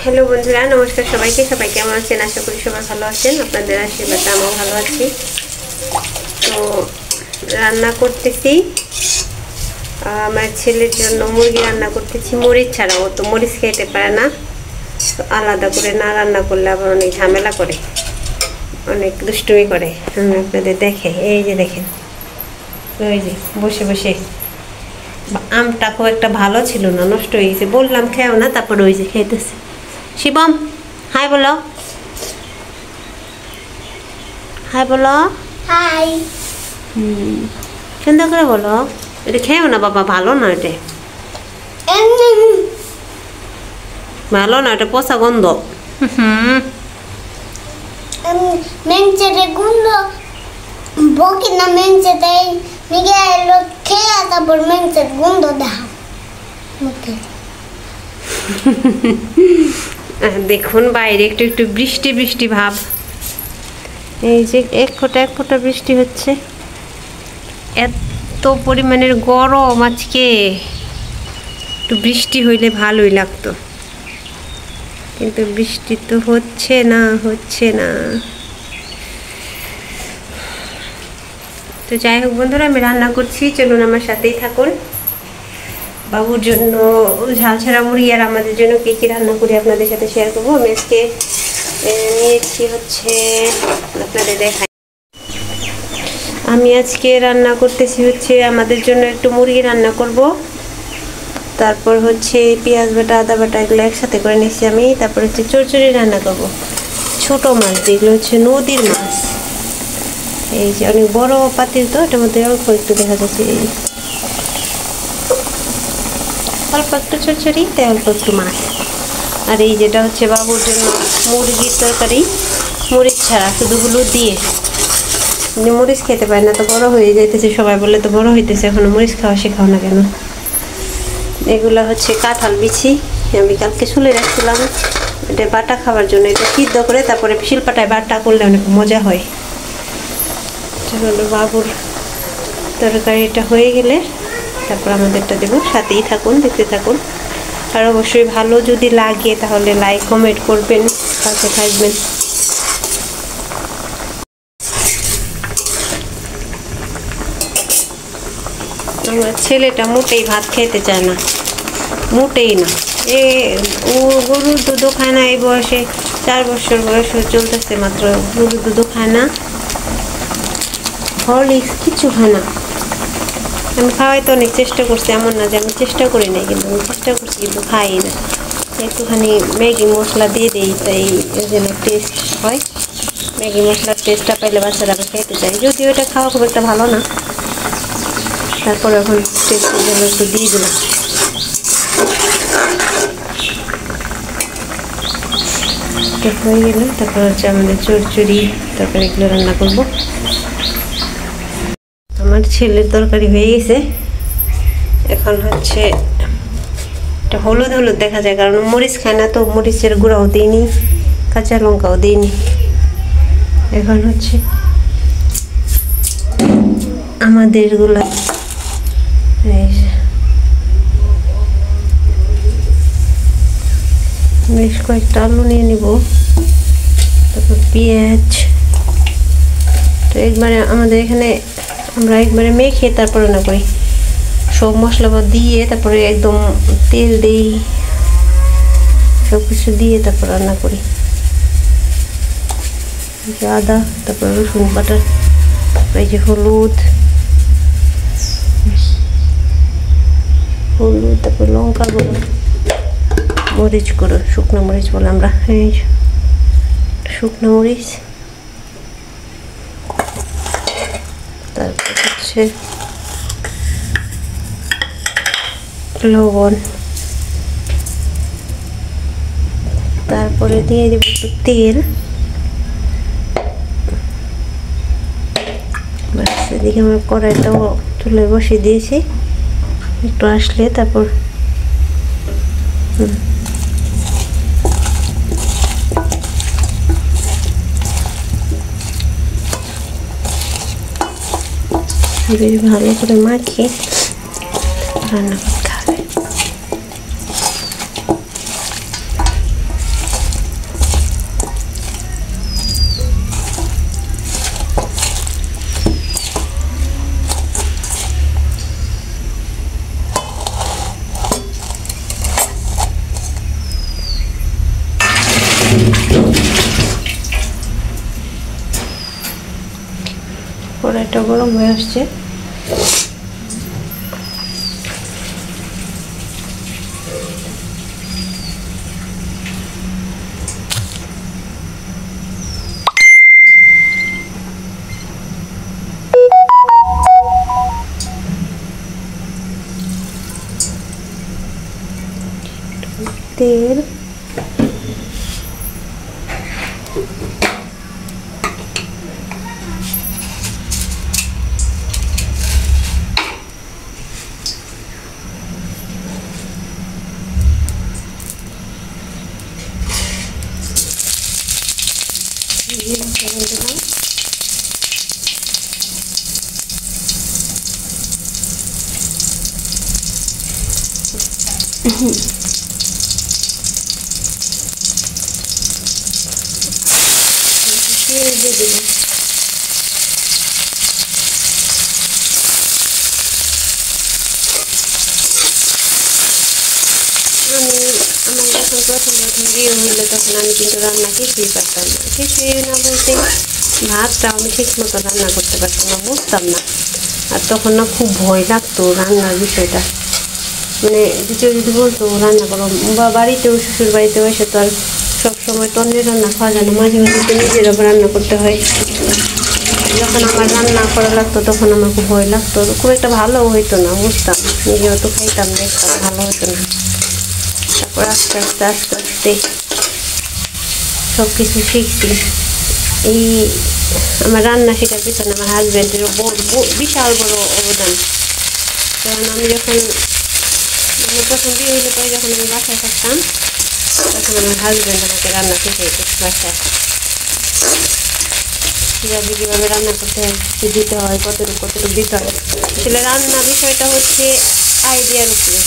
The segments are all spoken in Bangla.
হ্যালো বন্ধুরা, নমস্কার সবাইকে। সবাই কেমন আছেন? আশা করি সবাই ভালো আছেন। আপনাদের আশীর্বাদে আমিও ভালো আছি। তো রান্না করতেছি, আমার ছেলের জন্য মুরগি রান্না করতেছি মরিচ ছাড়া। ও তো মরিচ খেতে পারে না, তো আলাদা করে না রান্না করলে আবার অনেক ঝামেলা করে, অনেক দুষ্টুমি করে। আমি আপনাদের দেখে, এই যে দেখেন, ওই যে বসে বসে। আমটা খুব একটা ভালো ছিল না, নষ্ট হয়ে গেছে। বললাম খেও না, তারপর ওই যে খেতেছে। শিবম হাই বলো, হাই বলো, হাই। সুন্দর করে বলো। এটা খেও না বাবা, ভালো না, এটা ভালো না, এটা পচা গন্ধ। মেঞ্চেরে গন্ধ বকি না, মেঞ্চে দেয় নিগে এলো খেয়ে তারপর মেঞ্চের গন্ধ দাও মুখে। দেখুন বাইরে একটু একটু বৃষ্টি বৃষ্টি ভাব। এই যে এক ফোঁটা বৃষ্টি হচ্ছে। এত পরিমাণের গরম আজকে, একটু বৃষ্টি হইলে ভালোই লাগতো, কিন্তু বৃষ্টি তো হচ্ছে না। তো যাই হোক বন্ধুরা, আমি রান্না করছি, চলুন আমার সাথেই থাকুন। বাবুর জন্য ঝাল ছাড়া মুড়ি আর আমাদের জন্য কী কী রান্না করি আপনাদের সাথে শেয়ার করবো। আমি আজকে নিয়েছি হচ্ছে, আপনাদের দেখাই। আমি আজকে রান্না করতেছি হচ্ছে আমাদের জন্য একটু মুরগি রান্না করব। তারপর হচ্ছে পেঁয়াজ বাটা, আদা বাটা এগুলো একসাথে করে নিয়েছি আমি। তারপর হচ্ছে চচ্চড়ি রান্না করব, ছোট মাছ, যেগুলো হচ্ছে নদীর মাছ। এই যে অনেক বড় পাতিল, তো এটার মধ্যে অল্প একটু দেখা যাচ্ছে, এই অল্প একটু চচ্চড়ি, তাই অল্প একটু মাছ। আর এই যেটা হচ্ছে বাবুর জন্য মুরগির তরকারি, মরিচ ছাড়া, শুধু হলুদ দিয়ে। মরিচ খেতে পারে না, তো বড় হয়ে যাইতেছে, সবাই বলে তো বড় হইতেছে, এখনো মরিচ খাওয়া শেখাও না কেন। এগুলো হচ্ছে কাঁঠাল বিচি, আমি কালকে শুলে রাখছিলাম এটা বাটা খাওয়ার জন্য। এটা সিদ্ধ করে তারপরে শিলপাটায় বাটা করলে অনেক মজা হয়। বাবুর তরকারিটা হয়ে গেলে তারপর আমাদেরটা দেবো। সাথেই থাকুন, দেখতে থাকুন। আর অবশ্যই ভালো যদি লাগে তাহলে লাইক কমেন্ট করবেন, পাশে থাকবেন। আমার ছেলেটা মোটেই ভাত খেতে চায় না, মোটেই না। ও গরুর দুধও খায় না, এই বয়সে 4 বছর বয়স চলতেছে মাত্র, গরুর দুধও খায় না, হরলিক্স কিছু খায় না। আমি খাওয়াইতে অনেক চেষ্টা করছি, এমন না যে আমি চেষ্টা করি নাই, কিন্তু আমি চেষ্টা করছি, কিন্তু খাই না। একটুখানি ম্যাগি মশলা দিয়ে দিই, তাই যেন টেস্ট হয়। ম্যাগি মশলার টেস্টটা পাইলে বাচ্চারা খেতে চাই, যদিও এটা খাওয়া খুব একটা ভালো না। তারপর এখন টেস্টের জন্য একটু দিয়ে দিলাম। এটা হয়ে গেলে তারপর হচ্ছে আমাদের চচ্চড়ি তরকারিগুলো রান্না করব। আমার ছেলের তরকারি হয়ে গেছে। এখন হচ্ছে এটা হলুদ হলুদ দেখা যায়, কারণ মরিচ খায় না, তো মরিচের গুঁড়াও দিইনি, কাঁচা লঙ্কাও দিইনি। এখন হচ্ছে আমাদের গুলা, বেশ কয়েকটা আলু নিয়ে নিব, তারপর পেঁয়াজ। তো একবারে আমাদের এখানে আমরা একবারে মেখে তারপর রান্না করি, সব মশলা দিয়ে, তারপরে একদম তেল দিই, সব কিছু দিয়ে তারপর রান্না করি। আদা, তারপর রসুন বাটা, এই যে হলুদ, তারপর লঙ্কা গুঁড়ো, মরিচ গুঁড়ো, শুকনো মরিচ বলে আমরা, এই শুকনো মরিচ। তারপর হচ্ছে লবণ, তারপরে দিয়ে দেবো একটু তেল। ব্যাস, এদিকে আমরা কড়াইটাও চুলে বসিয়ে দিয়েছি, একটু আসলে তারপর ভালো করে মাখিয়ে রান্না করতে হবে। কড়াইটা গরম হয়ে আসছে। তেল, দিয়ে দিলাম। আমার যখন প্রথম বিয়ে হইলো তখন আমি কিন্তু রান্না কিছুই পারতাম না, কিছুই না বলতে ভাতটা আমি ঠিক মতো রান্না করতে পারতাম না, বুঝতাম না। আর তখন না খুব ভয় লাগতো রান্নার বিষয়টা, মানে দ্বিতীয় যদি বলতো রান্না করো বা বাড়িতেও শ্বশুর বাড়িতেও এসে তো আর সবসময় তন্দ্রে রান্না খাওয়া যায় না, মাঝে মাঝে তো নিজের রান্না করতে হয়। যখন আমার রান্না করা লাগতো তখন আমার খুব ভয় লাগতো, খুব একটা ভালো হইতো না, বুঝতাম নিজেও তো খাইতাম, দেখতাম ভালো হতো না। তারপর আস্তে আস্তে আস্তে আস্তে সব কিছু শিখছি। এই আমার রান্না শেখার পিছনে আমার হাজব্যান্ডেরও বিশাল বড় অবদান। কারণ আমি যখন প্রথম বিয়ে হইলে পরে যখন আমি বাসায় থাকতাম তখন আমার হাজব্যান্ড আমাকে রান্না শিখাইতো বাসায়, কীভাবে কীভাবে রান্না করতে হয়, কী দিতে হয়, কতটুকু দিতে হয়। আসলে রান্না বিষয়টা হচ্ছে আইডিয়ার উপরে,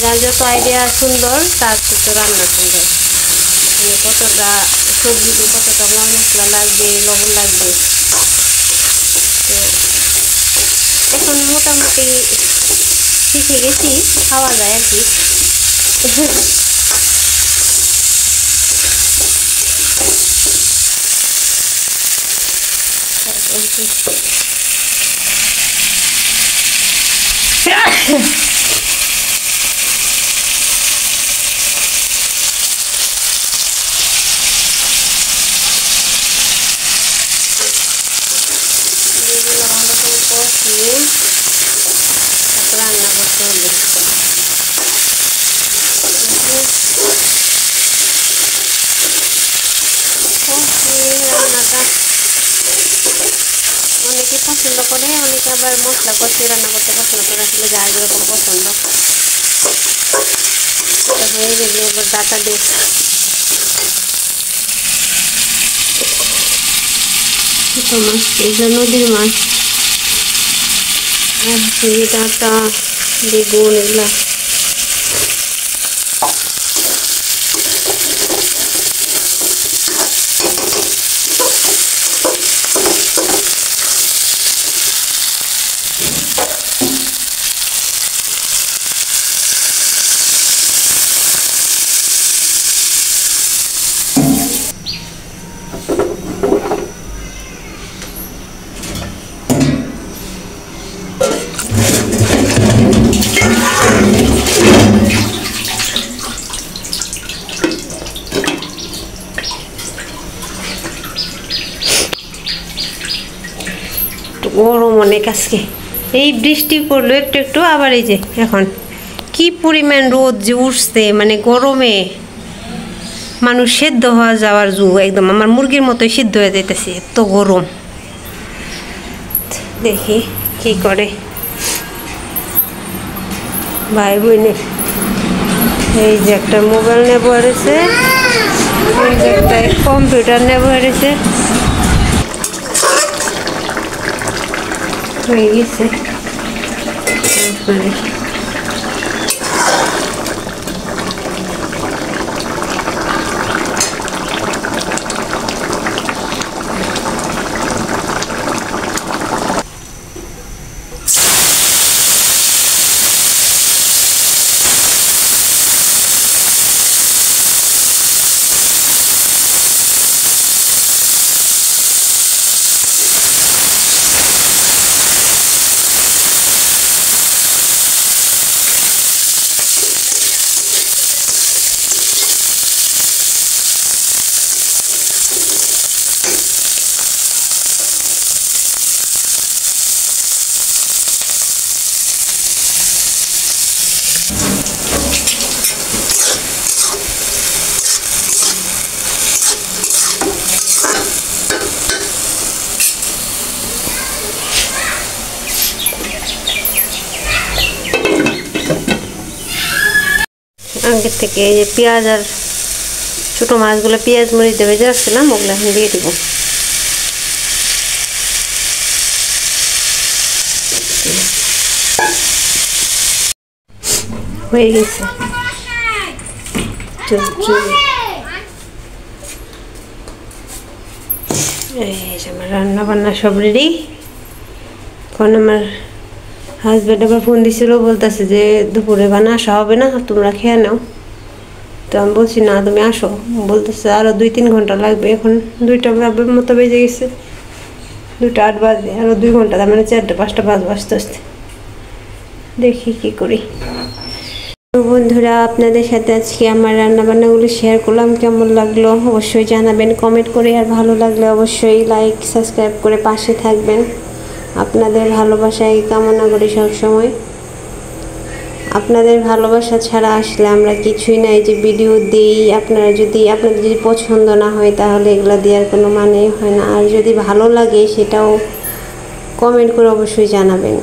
যার যত আইডিয়া সুন্দর তার তত রান্না সুন্দর। মানে কতটা সবজিতে কতটা মশলা লাগবে, লবণ লাগবে। তো এখন মোটামুটি শিখে গেছি, খাওয়া যায় আর কি। রান্না করতে হবে, রান্নাটা অনেকে পছন্দ করে, অনেকে আবার মশলা কষিয়ে রান্না করতে পছন্দ করে। আসলে যার যেরকম পছন্দ হয়ে গেলে এবার ডাটা দিয়ে ছোটো মাছ, এগুলো নদীর মাছ, আর ডাটা বেগুন এগুলা গরম অনেক আজকে, এই বৃষ্টি পড়লো একটু একটু, আবার এই যে এখন কি পরিমাণ রোদ যে উঠছে, মানে গরমে মানুষ সেদ্ধ হওয়া যাওয়ার যুগ একদম, আমার মুরগির মতোই সিদ্ধ হয়ে যাইতেছে, এত গরম। দেখি কি করে ভাই বোনে। এই যে একটা মোবাইল নেবো হয়েছে, এই যে একটা কম্পিউটার নেবো হয়েছে, হয়ে গেছে। থেকে এই যে পেঁয়াজ আর ছোটো মাছগুলো পেঁয়াজ মরিচ দিয়ে ভেজে রাখছিলাম, ওগুলো এখন দিয়ে দিব। হয়ে গেছে আমার রান্না বান্না সব রেডি। এখন আমার হাজব্যান্ড আবার ফোন দিছিল, বলতেছে যে দুপুরে আসা হবে না, তোমরা খেয়ে নাও। তো আমি বলছি না তুমি আসো, বলতেছে আরও 2-3 ঘন্টা লাগবে। এখন 2টা মতো বেজে গেছে, 2টা 8 বাজে, আরও 2 ঘন্টা, তার মানে 4টা-5টা বাজবে আস্তে আস্তে। দেখি কি করি। তো বন্ধুরা, আপনাদের সাথে আজকে আমার রান্নাবান্নাগুলো শেয়ার করলাম। কেমন লাগলো অবশ্যই জানাবেন কমেন্ট করে, আর ভালো লাগলে অবশ্যই লাইক সাবস্ক্রাইব করে পাশে থাকবেন। আপনাদের ভালোবাসাই কামনা করি সবসময়। আপনাদের ভালোবাসা ছাড়া আসলে আমরা কিছুই নাই, যে ভিডিও দিই, আপনাদের যদি পছন্দ না হয় তাহলে এগুলো দেওয়ার কোনো মানে হয় না। আর যদি ভালো লাগে সেটাও কমেন্ট করে অবশ্যই জানাবেন।